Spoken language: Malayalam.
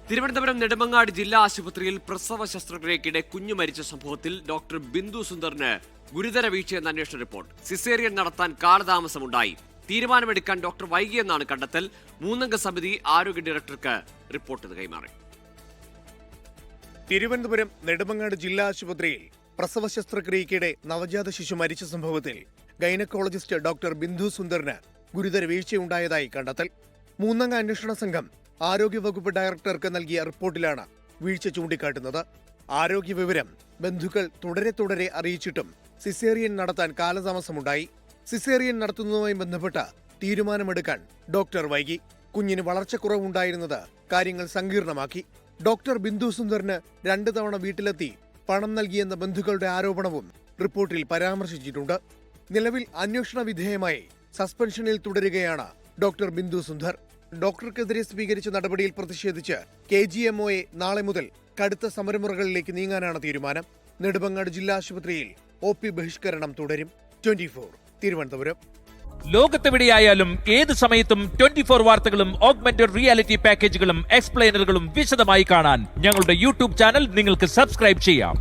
തിരുവനന്തപുരം നെടുമങ്ങാട് ജില്ലാ ആശുപത്രിയിൽ പ്രസവ ശസ്ത്രക്രിയക്കിടെ കുഞ്ഞു മരിച്ച സംഭവത്തിൽ ഡോക്ടർ ബിന്ദു സുന്ദറിന് ഗുരുതര വീഴ്ചയെന്ന അന്വേഷണ റിപ്പോർട്ട്. സിസേറിയൻ നടത്താൻ കാലതാമസമുണ്ടായി. തീരുമാനമെടുക്കാൻ ഡോക്ടർ വൈകിയെന്നാണ് കണ്ടെത്തൽ. 3-അംഗ സമിതി ആരോഗ്യ ഡയറക്ടർക്ക് റിപ്പോർട്ട് കൈമാറി. തിരുവനന്തപുരം നെടുമങ്ങാട് ജില്ലാ ആശുപത്രിയിൽ പ്രസവ ശസ്ത്രക്രിയക്കിടെ നവജാത ശിശു മരിച്ച സംഭവത്തിൽ ഗൈനക്കോളജിസ്റ്റ് ഡോക്ടർ ബിന്ദു സുന്ദറിന് ഗുരുതര വീഴ്ചയുണ്ടായതായി കണ്ടെത്തൽ. 3-അംഗ അന്വേഷണ സംഘം ആരോഗ്യവകുപ്പ് ഡയറക്ടർക്ക് നൽകിയ റിപ്പോർട്ടിലാണ് വീഴ്ച ചൂണ്ടിക്കാട്ടുന്നത്. ആരോഗ്യ വിവരം ബന്ധുക്കൾ തുടരെ അറിയിച്ചിട്ടും സിസേറിയൻ നടത്താൻ കാലതാമസമുണ്ടായി. സിസേറിയൻ നടത്തുന്നതുമായി ബന്ധപ്പെട്ട തീരുമാനമെടുക്കാൻ ഡോക്ടർ വൈകി. കുഞ്ഞിന് വളർച്ചക്കുറവുണ്ടായിരുന്നത് കാര്യങ്ങൾ സങ്കീർണമാക്കി. ഡോക്ടർ ബിന്ദു സുന്ദറിന് 2 തവണ വീട്ടിലെത്തി പണം നൽകിയെന്ന ബന്ധുക്കളുടെ ആരോപണവും റിപ്പോർട്ടിൽ പരാമർശിച്ചിട്ടുണ്ട്. നിലവിൽ അന്വേഷണ വിധേയമായി സസ്പെൻഷനിൽ തുടരുകയാണ് ഡോക്ടർ ബിന്ദു സുന്ദർ. ഡോക്ടർക്കെതിരെ സ്വീകരിച്ച നടപടിയിൽ പ്രതിഷേധിച്ച് KGMOയെ നാളെ മുതൽ കടുത്ത സമരമുറകളിലേക്ക് നീങ്ങാനാണ് തീരുമാനം. നെടുമങ്ങാട് ജില്ലാ ആശുപത്രിയിൽ OP ബഹിഷ്കരണം തുടരും. 24 തിരുവനന്തപുരം. ലോകത്തെവിടെയായാലും ഏത് സമയത്തും 24 വാർത്തകളും ഓഗ്മെന്റഡ് റിയാലിറ്റി പാക്കേജുകളും എക്സ്പ്ലെയിനറുകളും വിശദമായി കാണാൻ ഞങ്ങളുടെ YouTube ചാനൽ നിങ്ങൾക്ക് സബ്സ്ക്രൈബ് ചെയ്യാം.